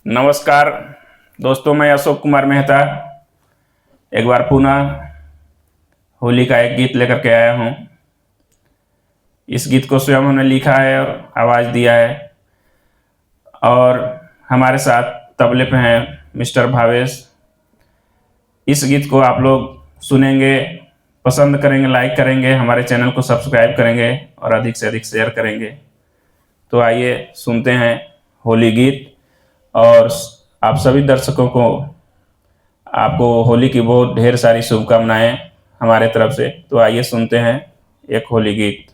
नमस्कार दोस्तों, मैं अशोक कुमार मेहता एक बार पुनः होली का एक गीत लेकर के आया हूँ। इस गीत को स्वयं हमने लिखा है और आवाज़ दिया है, और हमारे साथ तबले पे हैं मिस्टर भावेश। इस गीत को आप लोग सुनेंगे, पसंद करेंगे, लाइक करेंगे, हमारे चैनल को सब्सक्राइब करेंगे और अधिक से अधिक शेयर करेंगे। तो आइए सुनते हैं होली गीत। और आप सभी दर्शकों को आपको होली की बहुत ढेर सारी शुभकामनाएं हमारे तरफ से। तो आइए सुनते हैं एक होली गीत।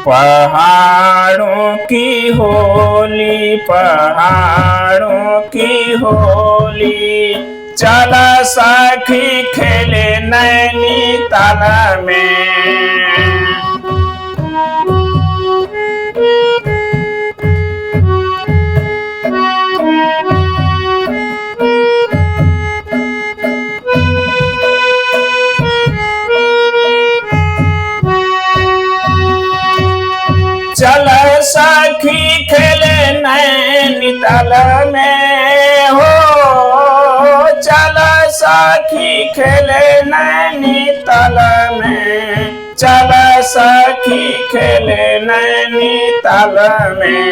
पहाड़ों की होली, पहाड़ों की होली, चला सखी खेले नैनीताल में। चल सखी खेले नैनीताल में हो, चल सखी खेले नैनीताल में, चल सखी खेले नैनीताल में।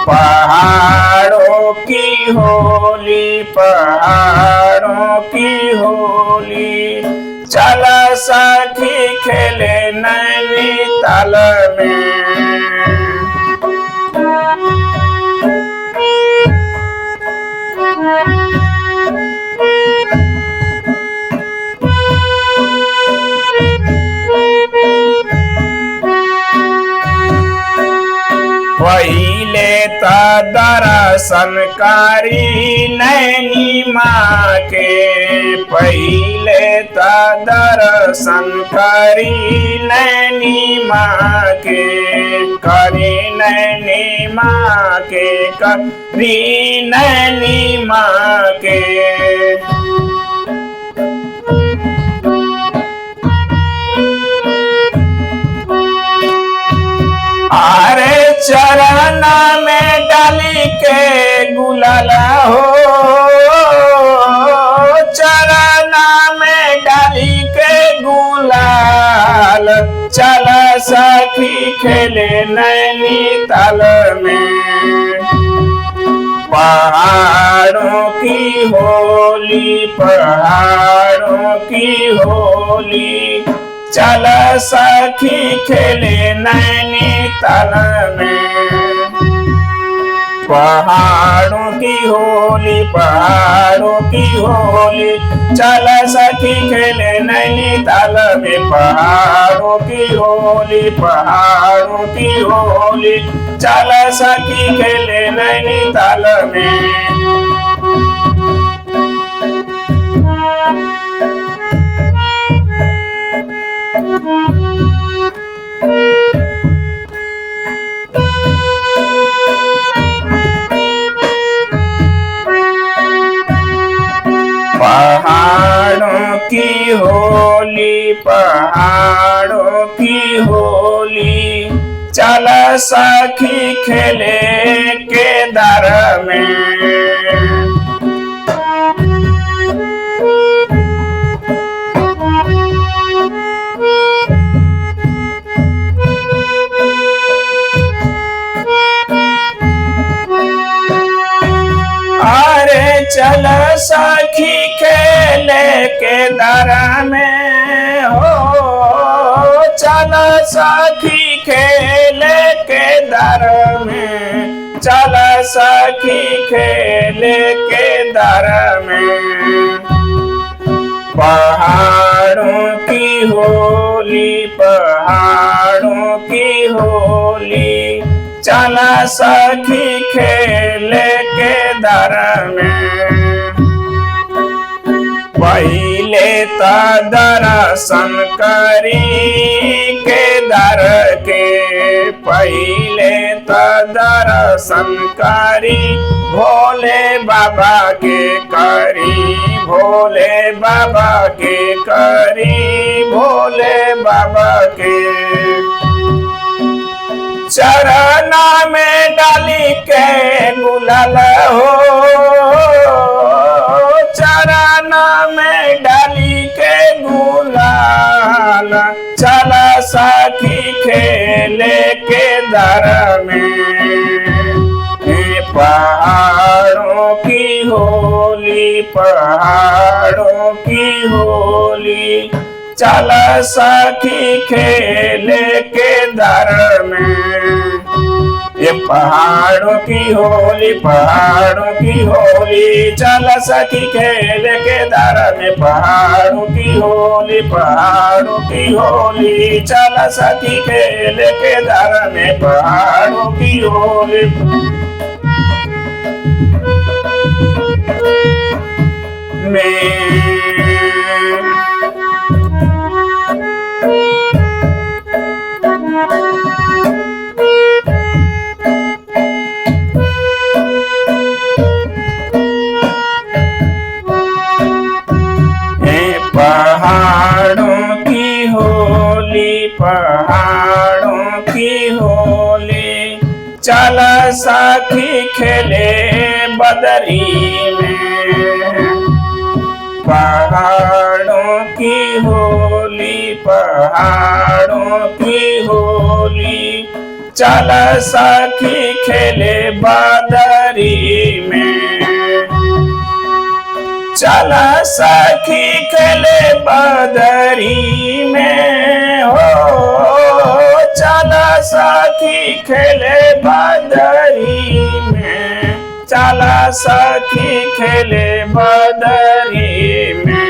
पहाड़ों की होली, पहाड़ों की होली, चल सखी खेले नैनीताल में। पहिले त दर्शन करी नैनी माँ के, पहिले त दर्शन करी नैनी माँ के, करी नैनी माँ के, करी नैनी माँ के। अरे चरण में डाली के गुलाल हो, चरण में डाली के गुलाल, चल सखी खेले नैनीताल में। पहाड़ों की होली, पहाड़ों की होली, चल सखी खेले नैनीताल में। पहाड़ों की होली, पहाड़ों की होली, चल सखी खेले नैनीताल में। पहाड़ों की होली, पहाड़ों की होली, चल सखी खेले नैनीताल में। पहाड़ों की होली, पहाड़ों की होली, चल सखी खेले केदार में। चल सखी खेले केदार में हो, चल सखी खेले केदार में, चल सखी खेले केदार में। पहाड़ों की होली, पहाड़ों की होली, चल सखी खेले केदार में। पहिले त दर्शन करी केदार के, पहिले त दर्शन करी भोले बाबा के करी, भोले बाबा के करी, भोले के गुलाल हो, चरण में डाली के गुलाल, चला सखी खेले के दर में। पहाड़ों की होली, पहाड़ों की होली, चला सखी खेले के दर में। ये पहाड़ों की होली, पहाड़ों की होली, चला सखी खेले के दर में। पहाड़ों की होली, पहाड़ों की होली, चला सखी खेले के दर में। पहाड़ों की होली में। पहाड़ों की होली, पहाड़ों की होली, चला सखी खेले बदरी में। पहाड़ों की होली, पहाड़ों की होली, चला सखी खेले बदरी में। चला सखी खेले बदरी में हो, चला सखी खेले बदरी में, चला सखी खेले बदरी में।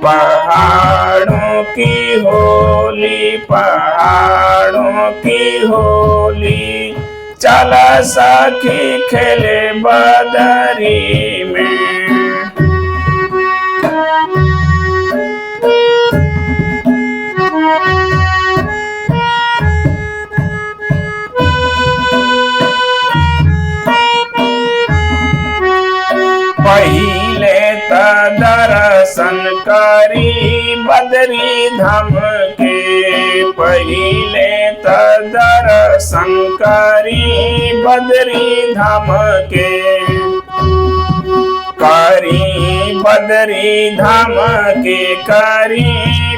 पहाड़ों की होली, पहाड़ों की होली, चला सखी खेले बदरी में। पहिले त दर्शन करी बदरी धाम के, पहिले त दर्शन करी बदरी धाम के। करी बदरी धाम के, करी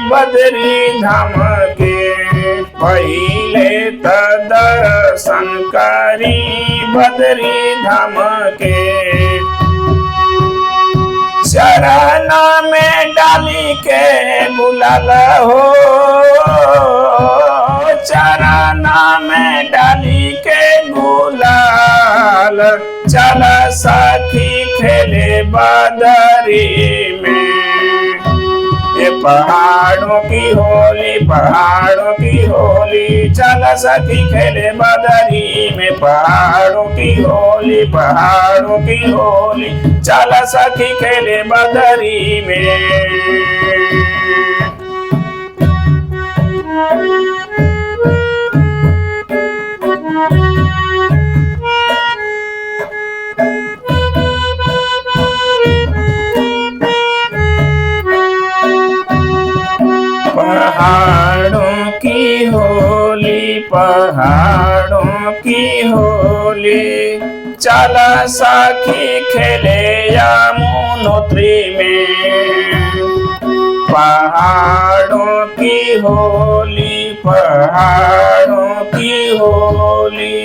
बदरी धाम के, पहिले त दर्शन करी बदरी धाम के। चरण में डाली के गुलाल हो, चरण में डाली के गुलाल, चला सखी खेले बदरी में। ये पहाड़ों की होली, पहाड़ों की होली, चला सखी खेले बदरी में। पहाड़ों की होली, पहाड़ों की होली, चला सखी खेले बदरी में। पहाड़ों की होली, पहाड़ों की होली, चला सखी खेले यमुनोत्री में। पहाड़ों की होली, पहाड़ों की होली,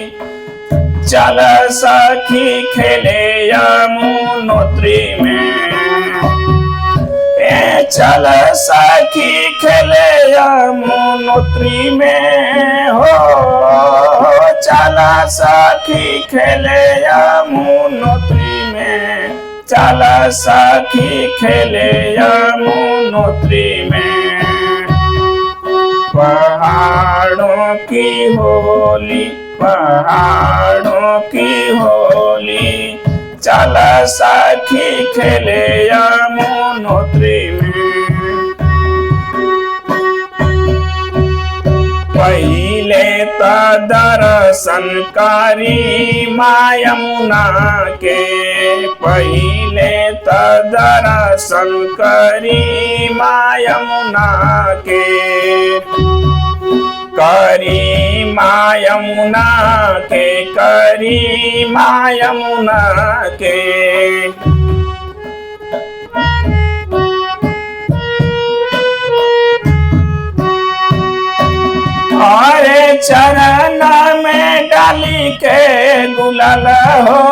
चला सखी खेले यमुनोत्री में। चला सखी खेले यमुनोत्री में हो, चला सखी खेले यमुनोत्री में, चला सखी खेले यमुनोत्री में। पहाड़ों की होली, पहाड़ों की होली, चला सखी खेले यमुनोत्री में। पहिले त दर्शन करी माँ यमुना के, पहिले त दर्शन करी माँ यमुना के। करी माँ यमुना के, करी माँ यमुना के। अरे चरण में डाली के गुलाल हो,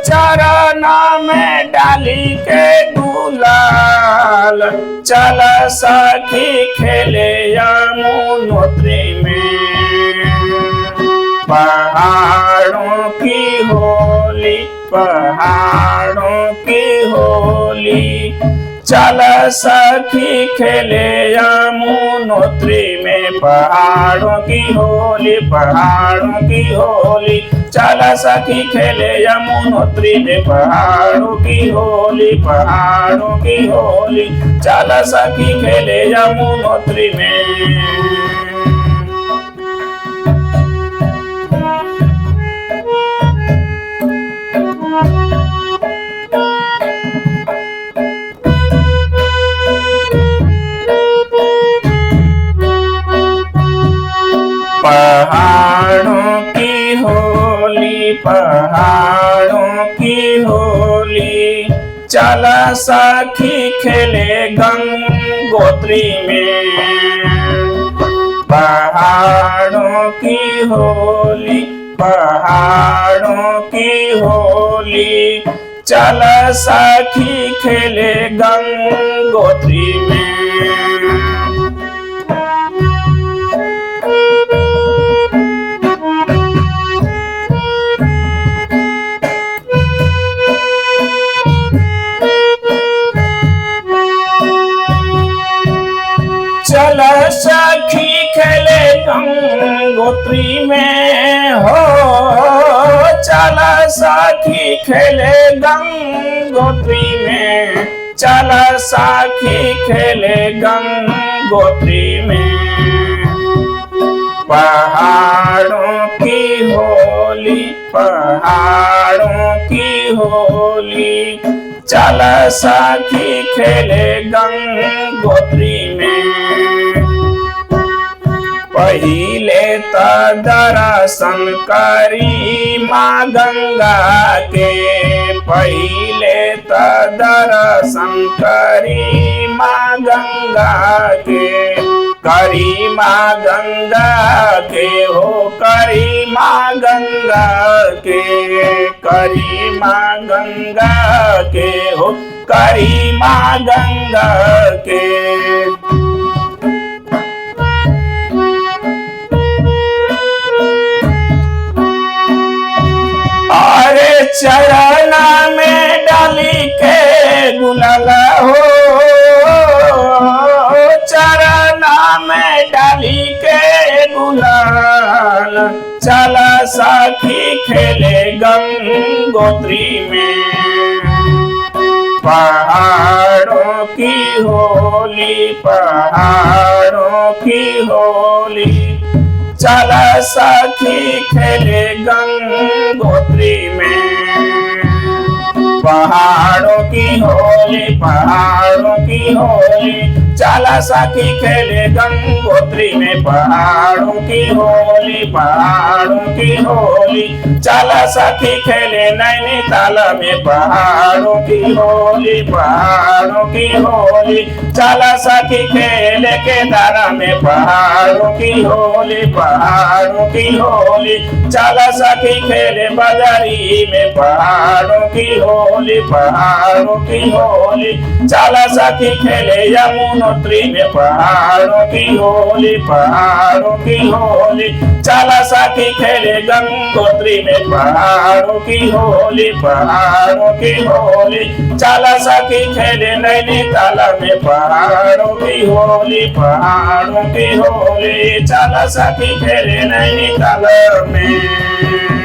चरण में डाली के गुलाल, चल सखी खेले यमुनोत्री में। पहाड़ों की होली, पहाड़ों की होली, चल सखी खेले यमुनोत्री में। पहाड़ों की होली, पहाड़ों की होली, चल सखी खेले यमुनोत्री में। पहाड़ों की होली, पहाड़ों की होली, चल सखी खेले यमुनोत्री में। पहाड़ों की होली, पहाड़ों की होली, चल सखी खेले गंगोत्री में। पहाड़ों की होली, पहाड़ों की होली, चल सखी खेले गंगोत्री में। चल सखी खेले गंगोत्री में हो, चल सखी खेले गंगोत्री में। चल सखी खेले गंगोत्री में। पहाड़ों की होली, पहाड़ों की होली, चल सखी खेले गंगोत्री में। पहिले त दर्शन करी माँ गंगा के, पहिले त दर्शन करी माँ गंगा के। करी माँ गंगा के हो, करी माँ गंगा के, करी माँ गंगा के हो, करी माँ गंगा के। अरे चरण में डाली के गुलाल हो, चरण में डाली के गुलाल, चल सखी खेले गंगोत्री में। पहाड़ों की होली, पहाड़ों की होली, चल सखी खेले गंगोत्री में। पहाड़ों की होली, पहाड़ों की होली, चल सखी खेले गंगोत्री में। पहाड़ों की होली, पहाड़ों की होली, चल सखी खेले नैनीताल में। पहाड़ों की होली, पहाड़ों की होली, चल सखी खेले केदार में। पहाड़ों की होली, पहाड़ों की होली, चल सखी खेले बदरी में। पहाड़ों की होली, पहाड़ों की होली, चल सखी खेले यमुनोत्री में। पहाड़ों की होली, पहाड़ों की होली, चल सखी खेले गंगोत्री में। पहाड़ों की होली, पहाड़ों की होली, चल सखी खेले नैनीताल में। पहाड़ों की होली, पहाड़ों की होली, चल सखी खेले नैनीताल में।